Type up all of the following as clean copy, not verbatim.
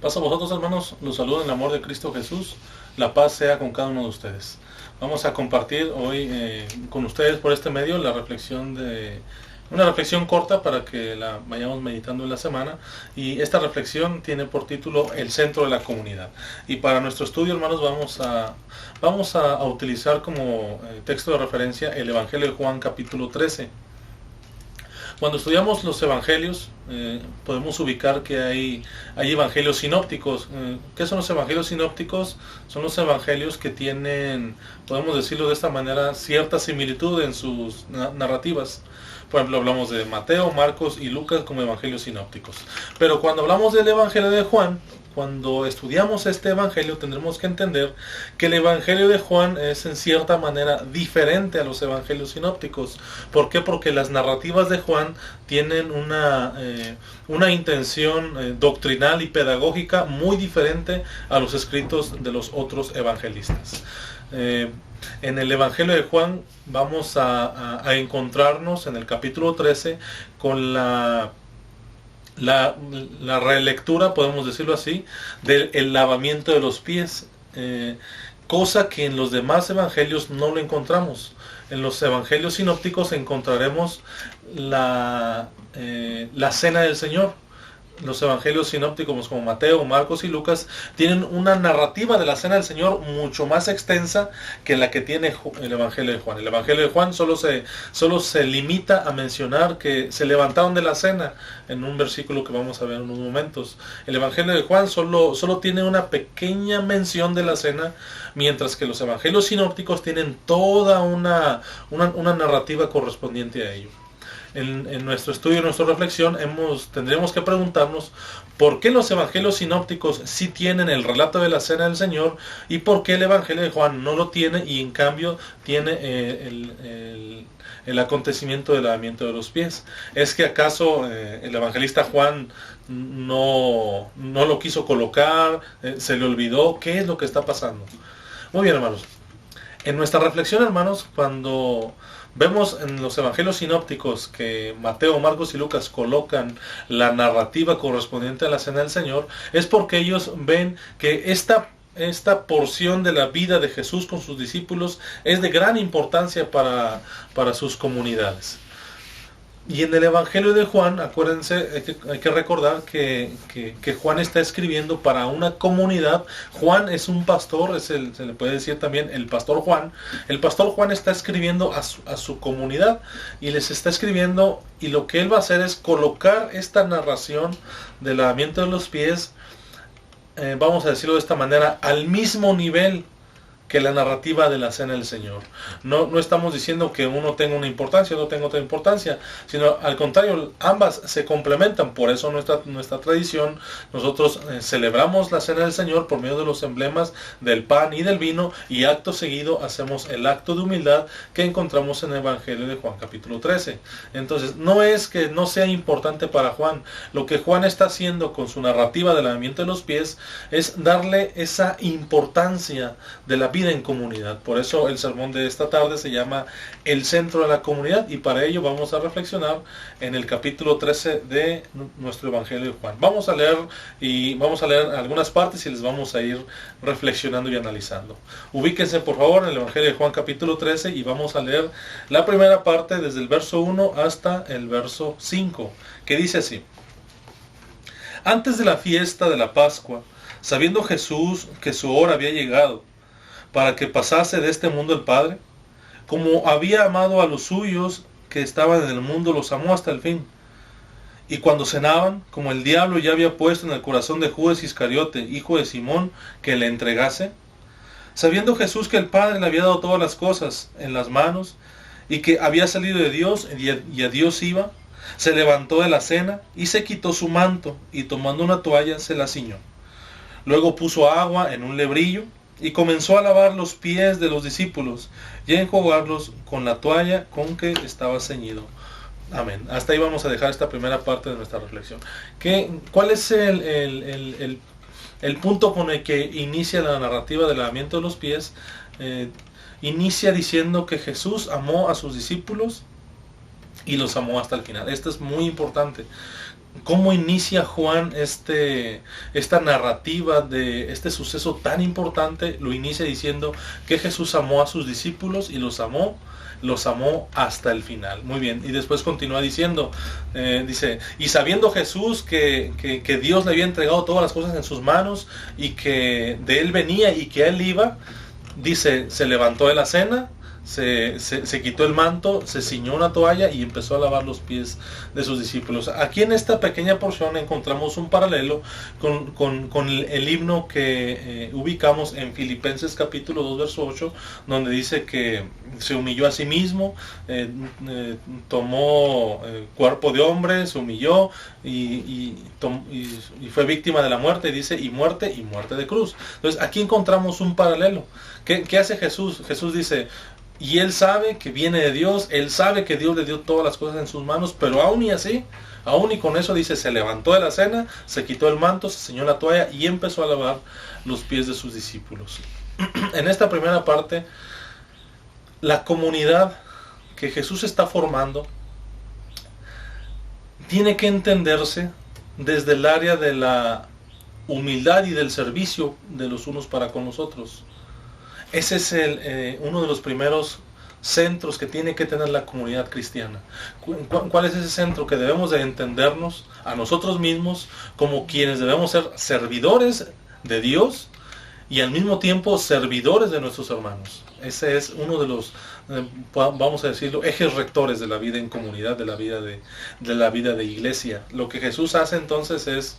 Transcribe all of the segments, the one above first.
Paz a vosotros, hermanos, los saludo en el amor de Cristo Jesús. La paz sea con cada uno de ustedes. Vamos a compartir hoy con ustedes por este medio una reflexión corta para que la vayamos meditando en la semana. Y esta reflexión tiene por título El centro de la comunidad. Y para nuestro estudio, hermanos, vamos a utilizar como texto de referencia el Evangelio de Juan capítulo 13. Cuando estudiamos los evangelios, podemos ubicar que hay evangelios sinópticos. ¿Qué son los evangelios sinópticos? Son los evangelios que tienen, podemos decirlo de esta manera, cierta similitud en sus narrativas. Por ejemplo, hablamos de Mateo, Marcos y Lucas como evangelios sinópticos. Pero cuando hablamos del evangelio de Juan, cuando estudiamos este evangelio, tendremos que entender que el evangelio de Juan es en cierta manera diferente a los evangelios sinópticos. ¿Por qué? Porque las narrativas de Juan tienen una intención doctrinal y pedagógica muy diferente a los escritos de los otros evangelistas. En el Evangelio de Juan vamos a encontrarnos en el capítulo 13 con la relectura, podemos decirlo así, del lavamiento de los pies, cosa que en los demás evangelios no lo encontramos. En los evangelios sinópticos encontraremos la cena del Señor. Los evangelios sinópticos como Mateo, Marcos y Lucas tienen una narrativa de la cena del Señor mucho más extensa que la que tiene el evangelio de Juan. El evangelio de Juan solo se limita a mencionar que se levantaron de la cena en un versículo que vamos a ver en unos momentos. El evangelio de Juan solo tiene una pequeña mención de la cena, mientras que los evangelios sinópticos tienen toda una narrativa correspondiente a ello. En nuestro estudio, en nuestra reflexión, tendremos que preguntarnos por qué los evangelios sinópticos sí tienen el relato de la cena del Señor y por qué el evangelio de Juan no lo tiene y en cambio tiene el acontecimiento del lavamiento de los pies. ¿Es que acaso el evangelista Juan no lo quiso colocar, se le olvidó? ¿Qué es lo que está pasando? Muy bien, hermanos. En nuestra reflexión, hermanos, cuando vemos en los evangelios sinópticos que Mateo, Marcos y Lucas colocan la narrativa correspondiente a la cena del Señor, es porque ellos ven que esta porción de la vida de Jesús con sus discípulos es de gran importancia para sus comunidades. Y en el Evangelio de Juan, acuérdense, hay que recordar que Juan está escribiendo para una comunidad. Juan es un pastor, se le puede decir también el pastor Juan. El pastor Juan está escribiendo a su comunidad y les está escribiendo, y lo que él va a hacer es colocar esta narración del lavamiento de los pies, vamos a decirlo de esta manera, al mismo nivel que la narrativa de la cena del Señor. No estamos diciendo que uno tenga una importancia, otro tenga otra importancia, sino al contrario, ambas se complementan. Por eso nuestra tradición, nosotros celebramos la cena del Señor por medio de los emblemas del pan y del vino, y acto seguido hacemos el acto de humildad que encontramos en el Evangelio de Juan capítulo 13. Entonces, no es que no sea importante para Juan. Lo que Juan está haciendo con su narrativa del lavamiento de los pies es darle esa importancia de la vida en comunidad. Por eso el sermón de esta tarde se llama El centro de la comunidad, y para ello vamos a reflexionar en el capítulo 13 de nuestro Evangelio de Juan. Vamos a leer algunas partes y les vamos a ir reflexionando y analizando. Ubíquense por favor en el Evangelio de Juan capítulo 13 y vamos a leer la primera parte desde el verso 1 hasta el verso 5, que dice así: Antes de la fiesta de la Pascua, sabiendo Jesús que su hora había llegado para que pasase de este mundo el Padre, como había amado a los suyos que estaban en el mundo, los amó hasta el fin. Y cuando cenaban, como el diablo ya había puesto en el corazón de Judas Iscariote, hijo de Simón, que le entregase, sabiendo Jesús que el Padre le había dado todas las cosas en las manos, y que había salido de Dios y a Dios iba, se levantó de la cena y se quitó su manto, y tomando una toalla se la ciñó. Luego puso agua en un lebrillo, y comenzó a lavar los pies de los discípulos y a enjugarlos con la toalla con que estaba ceñido. Amén. Hasta ahí vamos a dejar esta primera parte de nuestra reflexión. ¿Cuál es el punto con el que inicia la narrativa del lavamiento de los pies? Inicia diciendo que Jesús amó a sus discípulos y los amó hasta el final. Esto es muy importante. cómo inicia Juan esta narrativa de este suceso tan importante. Lo inicia diciendo que Jesús amó a sus discípulos y los amó hasta el final. Muy bien, y después continúa diciendo, dice, y sabiendo Jesús que Dios le había entregado todas las cosas en sus manos y que de él venía y que a él iba, dice, se levantó de la cena, se quitó el manto, se ciñó una toalla y empezó a lavar los pies de sus discípulos. Aquí en esta pequeña porción encontramos un paralelo con el himno que ubicamos en Filipenses capítulo 2 verso 8, donde dice que se humilló a sí mismo, tomó cuerpo de hombre, se humilló y fue víctima de la muerte, dice, y muerte de cruz. Entonces aquí encontramos un paralelo. ¿Qué hace Jesús? Jesús dice, y él sabe que viene de Dios, él sabe que Dios le dio todas las cosas en sus manos, pero aún y así, aún y con eso, dice, se levantó de la cena, se quitó el manto, se ciñó la toalla y empezó a lavar los pies de sus discípulos. En esta primera parte, la comunidad que Jesús está formando tiene que entenderse desde el área de la humildad y del servicio de los unos para con los otros. Ese es uno de los primeros centros que tiene que tener la comunidad cristiana. ¿Cuál es ese centro? Que debemos de entendernos a nosotros mismos como quienes debemos ser servidores de Dios y al mismo tiempo servidores de nuestros hermanos. Ese es uno de los, vamos a decirlo, ejes rectores de la vida en comunidad, de la vida de iglesia. Lo que Jesús hace entonces es,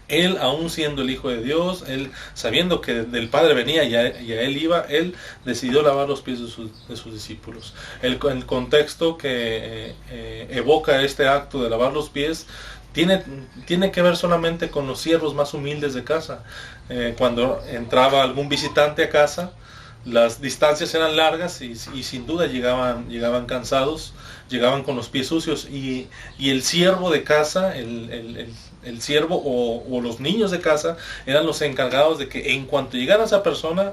él, aún siendo el Hijo de Dios, él sabiendo que del Padre venía y a él iba, él decidió lavar los pies de sus discípulos. El contexto que evoca este acto de lavar los pies tiene que ver solamente con los siervos más humildes de casa. Cuando entraba algún visitante a casa, las distancias eran largas y sin duda llegaban cansados, llegaban con los pies sucios, y el siervo de casa, el siervo o los niños de casa eran los encargados de que en cuanto llegara esa persona,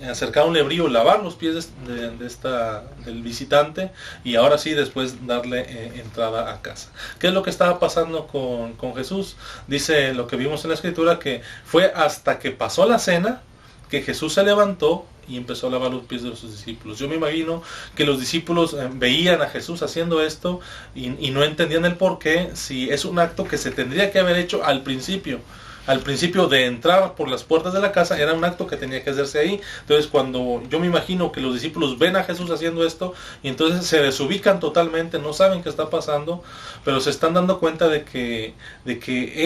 acercar un lebrío, lavar los pies del visitante y ahora sí después darle entrada a casa. ¿Qué es lo que estaba pasando con Jesús? Dice lo que vimos en la escritura, que fue hasta que pasó la cena que Jesús se levantó y empezó a lavar los pies de sus discípulos. Yo me imagino que los discípulos veían a Jesús haciendo esto y no entendían el por qué, si es un acto que se tendría que haber hecho al principio. Al principio de entrar por las puertas de la casa era un acto que tenía que hacerse ahí. Entonces cuando yo me imagino que los discípulos ven a Jesús haciendo esto y entonces se desubican totalmente, no saben qué está pasando, pero se están dando cuenta de que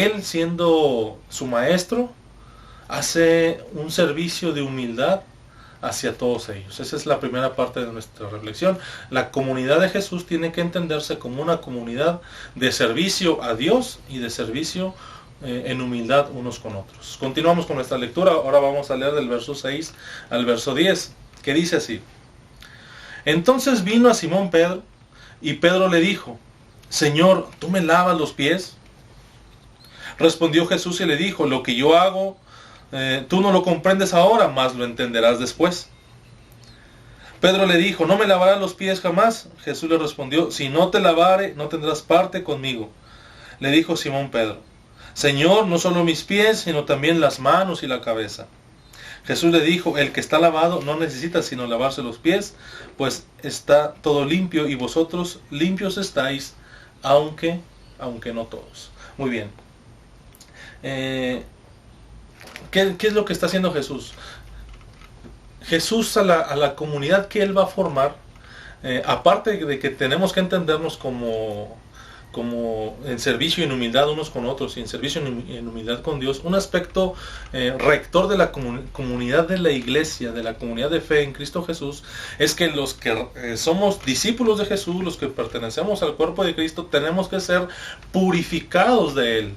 él, siendo su maestro, hace un servicio de humildad hacia todos ellos. Esa es la primera parte de nuestra reflexión. La comunidad de Jesús tiene que entenderse como una comunidad de servicio a Dios y de servicio en humildad unos con otros. Continuamos con nuestra lectura. Ahora vamos a leer del verso 6 al verso 10, que dice así: Entonces vino a Simón Pedro, y Pedro le dijo: Señor, ¿tú me lavas los pies? Respondió Jesús y le dijo: Lo que yo hago, tú no lo comprendes ahora, mas lo entenderás después. Pedro le dijo: ¿No me lavarás los pies jamás? Jesús le respondió: Si no te lavare, no tendrás parte conmigo. Le dijo Simón Pedro: Señor, no solo mis pies, sino también las manos y la cabeza. Jesús le dijo: El que está lavado no necesita sino lavarse los pies, pues está todo limpio, y vosotros limpios estáis, aunque no todos. Muy bien. ¿Qué es lo que está haciendo Jesús? Jesús a la comunidad que Él va a formar, aparte de que tenemos que entendernos como en servicio y en humildad unos con otros y en servicio y en humildad con Dios, un aspecto rector de la comunidad de la iglesia, de la comunidad de fe en Cristo Jesús, es que los que somos discípulos de Jesús, los que pertenecemos al cuerpo de Cristo, tenemos que ser purificados de Él.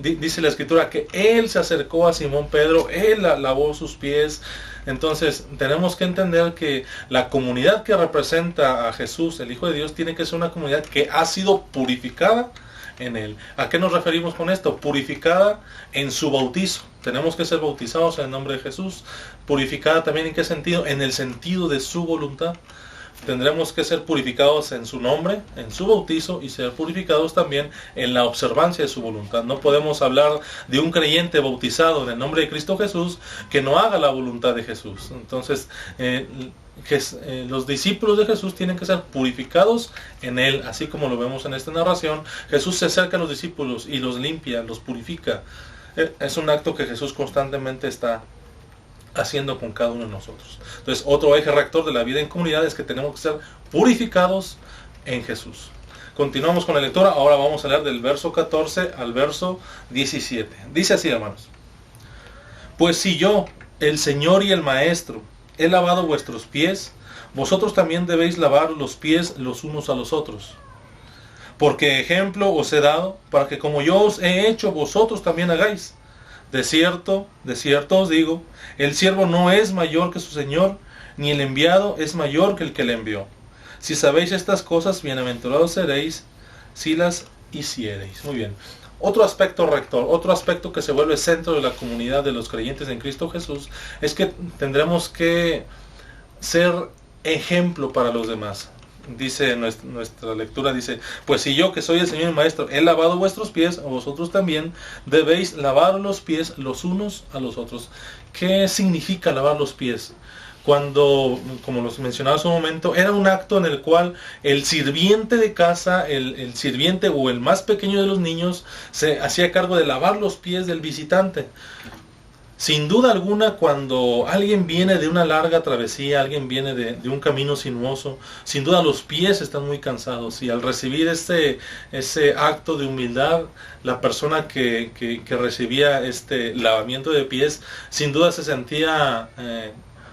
Dice la escritura que Él se acercó a Simón Pedro, Él lavó sus pies. Entonces tenemos que entender que la comunidad que representa a Jesús, el Hijo de Dios, tiene que ser una comunidad que ha sido purificada en Él. ¿A qué nos referimos con esto? Purificada en su bautizo. Tenemos que ser bautizados en el nombre de Jesús. Purificada también, ¿en qué sentido? En el sentido de su voluntad. tendremos que ser purificados en su nombre, en su bautizo, y ser purificados también en la observancia de su voluntad. No podemos hablar de un creyente bautizado en el nombre de Cristo Jesús que no haga la voluntad de Jesús. Entonces, los discípulos de Jesús tienen que ser purificados en Él, así como lo vemos en esta narración. Jesús se acerca a los discípulos y los limpia, los purifica. Es un acto que Jesús constantemente está haciendo con cada uno de nosotros. Entonces, otro eje rector de la vida en comunidad es que tenemos que ser purificados en Jesús. Continuamos con la lectura. Ahora vamos a leer del verso 14 al verso 17. Dice así, hermanos: Pues si yo, el Señor y el Maestro, he lavado vuestros pies, vosotros también debéis lavar los pies los unos a los otros. Porque ejemplo os he dado, para que como yo os he hecho, vosotros también hagáis. De cierto os digo, el siervo no es mayor que su Señor, ni el enviado es mayor que el que le envió. Si sabéis estas cosas, bienaventurados seréis si las hiciereis. Muy bien. Otro aspecto rector, otro aspecto que se vuelve centro de la comunidad de los creyentes en Cristo Jesús, es que tendremos que ser ejemplo para los demás. Dice nuestra lectura, dice: Pues si yo, que soy el Señor y Maestro, he lavado vuestros pies, vosotros también debéis lavar los pies los unos a los otros. ¿Qué significa lavar los pies? Cuando, como los mencionaba hace un momento, era un acto en el cual el sirviente de casa, el sirviente o el más pequeño de los niños, se hacía cargo de lavar los pies del visitante. Sin duda alguna, cuando alguien viene de una larga travesía, alguien viene de un camino sinuoso, sin duda los pies están muy cansados, y al recibir ese acto de humildad, la persona que recibía este lavamiento de pies, sin duda se sentía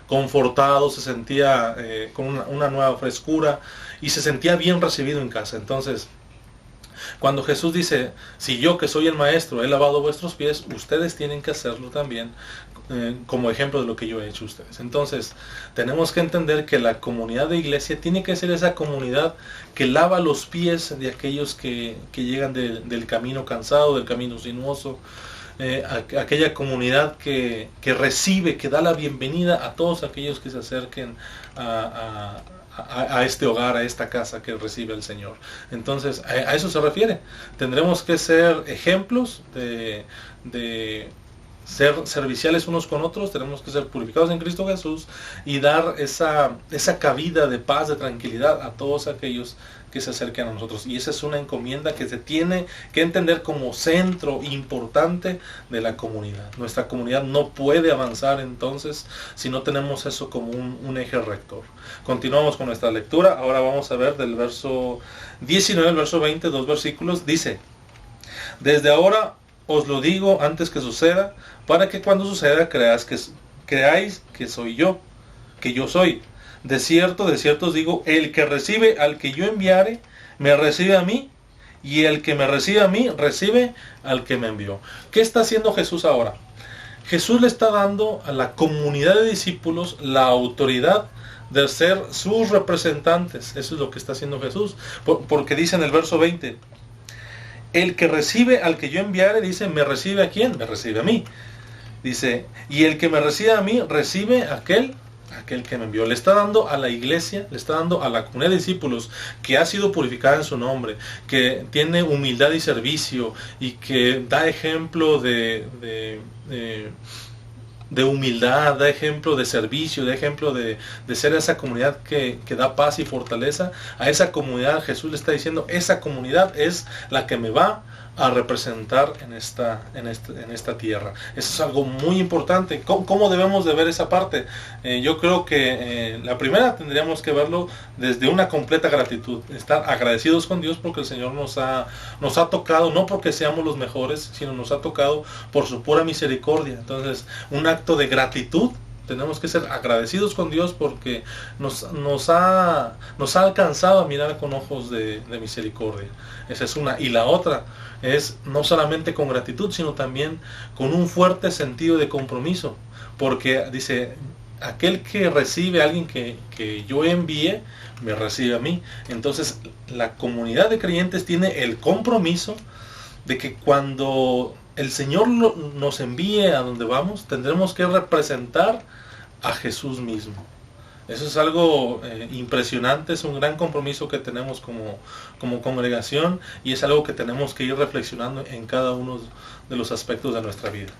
confortado, se sentía con una nueva frescura, y se sentía bien recibido en casa. Entonces, cuando Jesús dice: si yo, que soy el Maestro, he lavado vuestros pies, ustedes tienen que hacerlo también, como ejemplo de lo que yo he hecho a ustedes. Entonces, tenemos que entender que la comunidad de iglesia tiene que ser esa comunidad que lava los pies de aquellos que llegan del camino cansado, del camino sinuoso, aquella comunidad que recibe, que da la bienvenida a todos aquellos que se acerquen a este hogar, a esta casa que recibe el Señor. Entonces, a eso se refiere. Tendremos que ser ejemplos de ser serviciales unos con otros. Tenemos que ser purificados en Cristo Jesús y dar esa cabida de paz, de tranquilidad a todos aquellos que se acerquen a nosotros. Y esa es una encomienda que se tiene que entender como centro importante de la comunidad. Nuestra comunidad no puede avanzar entonces si no tenemos eso como un eje rector. Continuamos con nuestra lectura. Ahora vamos a ver del verso 19 al verso 20, 2 versículos. Dice: Desde ahora os lo digo antes que suceda, para que cuando suceda creáis que soy yo, que yo soy. De cierto os digo, el que recibe al que yo enviare, me recibe a mí, y el que me recibe a mí, recibe al que me envió. ¿Qué está haciendo Jesús ahora? Jesús le está dando a la comunidad de discípulos la autoridad de ser sus representantes. Eso es lo que está haciendo Jesús. Porque dice en el verso 20, el que recibe al que yo enviare, dice, ¿me recibe a quién? Me recibe a mí. Dice, y el que me recibe a mí, recibe a aquel que me envió. Le está dando a la iglesia, le está dando a la comunidad de discípulos que ha sido purificada en su nombre, que tiene humildad y servicio, y que da ejemplo de humildad, da ejemplo de servicio, da ejemplo de ser esa comunidad que da paz y fortaleza. A esa comunidad Jesús le está diciendo: esa comunidad es la que me va a representar en esta tierra. Eso es algo muy importante. ¿Cómo debemos de ver esa parte? Yo creo que la primera tendríamos que verlo desde una completa gratitud, estar agradecidos con Dios porque el Señor nos ha tocado, no porque seamos los mejores, sino nos ha tocado por su pura misericordia. Entonces, un acto de gratitud. Tenemos que ser agradecidos con Dios porque nos ha alcanzado a mirar con ojos de misericordia. Esa es una. Y la otra es no solamente con gratitud, sino también con un fuerte sentido de compromiso. Porque dice, aquel que recibe a alguien que yo envíe, me recibe a mí. Entonces, la comunidad de creyentes tiene el compromiso de que cuando el Señor nos envíe a donde vamos, tendremos que representar a Jesús mismo. Eso es algo impresionante, es un gran compromiso que tenemos como congregación, y es algo que tenemos que ir reflexionando en cada uno de los aspectos de nuestra vida.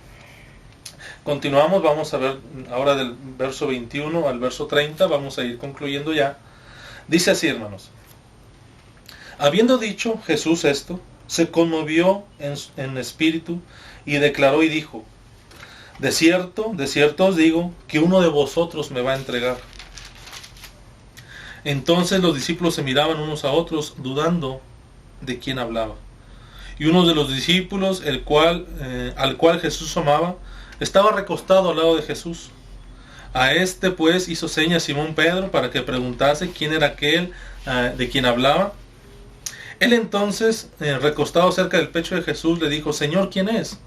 Continuamos, vamos a ver ahora del verso 21 al verso 30, vamos a ir concluyendo ya. Dice así, hermanos: habiendo dicho Jesús esto, se conmovió en espíritu y declaró y dijo: de cierto os digo, que uno de vosotros me va a entregar. Entonces los discípulos se miraban unos a otros, dudando de quién hablaba. Y uno de los discípulos, al cual Jesús amaba, estaba recostado al lado de Jesús. A este pues hizo señas Simón Pedro para que preguntase quién era aquel de quien hablaba. Él entonces, recostado cerca del pecho de Jesús, le dijo: Señor, ¿quién es?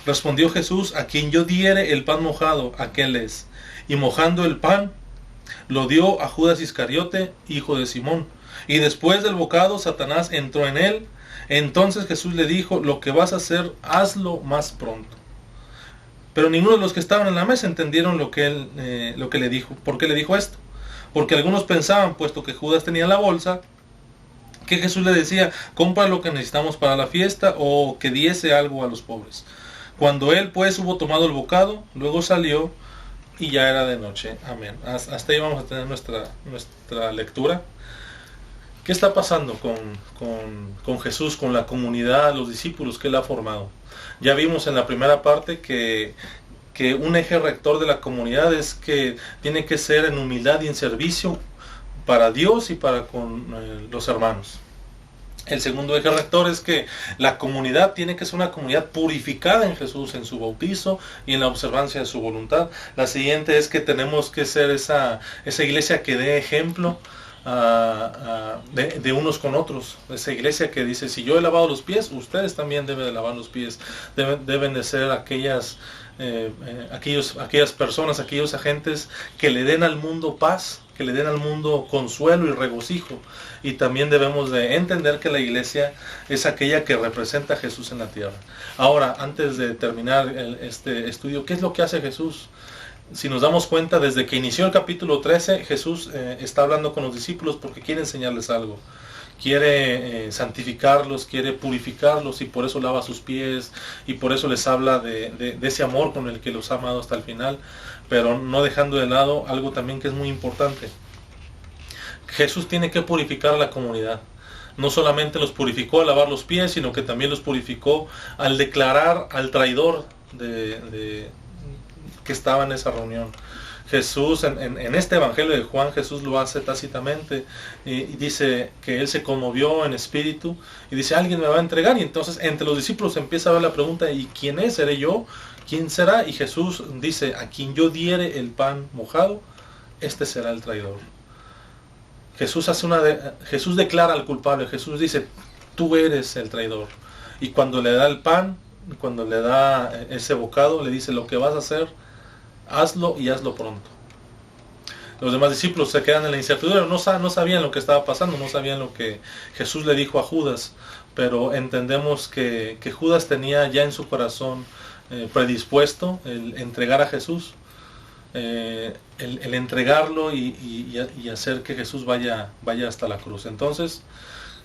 Respondió Jesús: a quien yo diere el pan mojado, aquel es. Y mojando el pan, lo dio a Judas Iscariote, hijo de Simón. Y después del bocado, Satanás entró en él. Entonces Jesús le dijo: lo que vas a hacer, hazlo más pronto. Pero ninguno de los que estaban en la mesa entendieron lo que le dijo. ¿Por qué le dijo esto? Porque algunos pensaban, puesto que Judas tenía la bolsa, que Jesús le decía: compra lo que necesitamos para la fiesta, o que diese algo a los pobres. Cuando él pues hubo tomado el bocado, luego salió, y ya era de noche. Amén. Hasta ahí vamos a tener nuestra lectura. ¿Qué está pasando con Jesús, con la comunidad, los discípulos que él ha formado? Ya vimos en la primera parte que un eje rector de la comunidad es que tiene que ser en humildad y en servicio para Dios y para con los hermanos. El segundo eje rector es que la comunidad tiene que ser una comunidad purificada en Jesús, en su bautizo y en la observancia de su voluntad. La siguiente es que tenemos que ser esa iglesia que dé ejemplo de unos con otros. Esa iglesia que dice: si yo he lavado los pies, ustedes también deben de lavar los pies. Deben de ser aquellas personas, aquellos agentes que le den al mundo paz, que le den al mundo consuelo y regocijo. Y también debemos de entender que la iglesia es aquella que representa a Jesús en la tierra. Ahora, antes de terminar este estudio, ¿qué es lo que hace Jesús? Si nos damos cuenta, desde que inició el capítulo 13, Jesús está hablando con los discípulos porque quiere enseñarles algo. Quiere santificarlos, quiere purificarlos, y por eso lava sus pies, y por eso les habla de ese amor con el que los ha amado hasta el final, pero no dejando de lado algo también que es muy importante. Jesús tiene que purificar a la comunidad. No solamente los purificó al lavar los pies, sino que también los purificó al declarar al traidor que estaba en esa reunión. Jesús, en este evangelio de Juan, Jesús lo hace tácitamente, y dice que él se conmovió en espíritu y dice: alguien me va a entregar. Y entonces entre los discípulos empieza a ver la pregunta: ¿y quién es? ¿Seré yo? ¿Quién será? Y Jesús dice: a quien yo diere el pan mojado, este será el traidor. Jesús declara al culpable. Jesús dice: tú eres el traidor. Y cuando le da el pan, cuando le da ese bocado, le dice: lo que vas a hacer, hazlo, y hazlo pronto. Los demás discípulos se quedan en la incertidumbre, no sabían lo que estaba pasando, no sabían lo que Jesús le dijo a Judas, pero entendemos que Judas tenía ya en su corazón predispuesto el entregar a Jesús, el entregarlo y hacer que Jesús vaya hasta la cruz. Entonces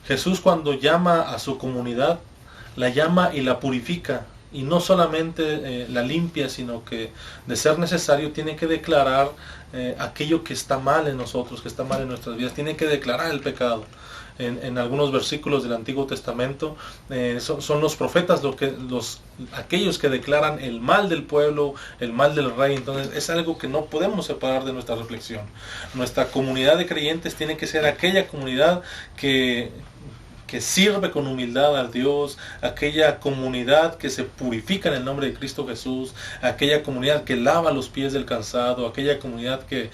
Jesús, cuando llama a su comunidad, la llama y la purifica, y no solamente la limpia, sino que de ser necesario tiene que declarar aquello que está mal en nosotros, que está mal en nuestras vidas. Tiene que declarar el pecado. En algunos versículos del Antiguo Testamento son los profetas aquellos que declaran el mal del pueblo, el mal del rey. Entonces es algo que no podemos separar de nuestra reflexión. Nuestra comunidad de creyentes tiene que ser aquella comunidad que sirve con humildad a Dios, aquella comunidad que se purifica en el nombre de Cristo Jesús, aquella comunidad que lava los pies del cansado, aquella comunidad que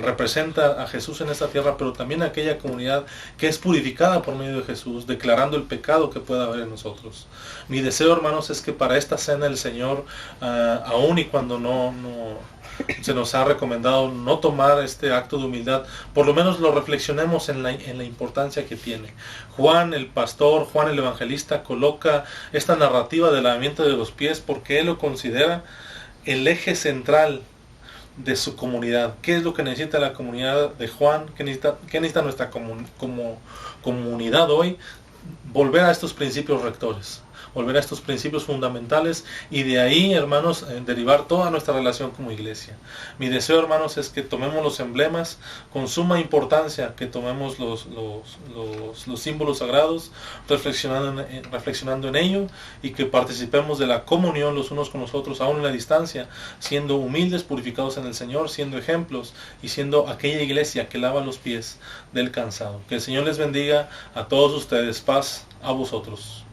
representa a Jesús en esta tierra, pero también aquella comunidad que es purificada por medio de Jesús, declarando el pecado que pueda haber en nosotros. Mi deseo, hermanos, es que para esta cena el Señor, aun y cuando no se nos ha recomendado no tomar este acto de humildad, por lo menos lo reflexionemos en la importancia que tiene. Juan el pastor, Juan el evangelista, coloca esta narrativa del lavamiento de los pies porque él lo considera el eje central de su comunidad. ¿Qué es lo que necesita la comunidad de Juan? Qué necesita nuestra comunidad hoy? Volver a estos principios rectores, volver a estos principios fundamentales, y de ahí, hermanos, derivar toda nuestra relación como iglesia. Mi deseo, hermanos, es que tomemos los emblemas con suma importancia, que tomemos los símbolos sagrados, reflexionando en ello, y que participemos de la comunión los unos con los otros, aún en la distancia, siendo humildes, purificados en el Señor, siendo ejemplos y siendo aquella iglesia que lava los pies del cansado. Que el Señor les bendiga a todos ustedes. Paz a vosotros.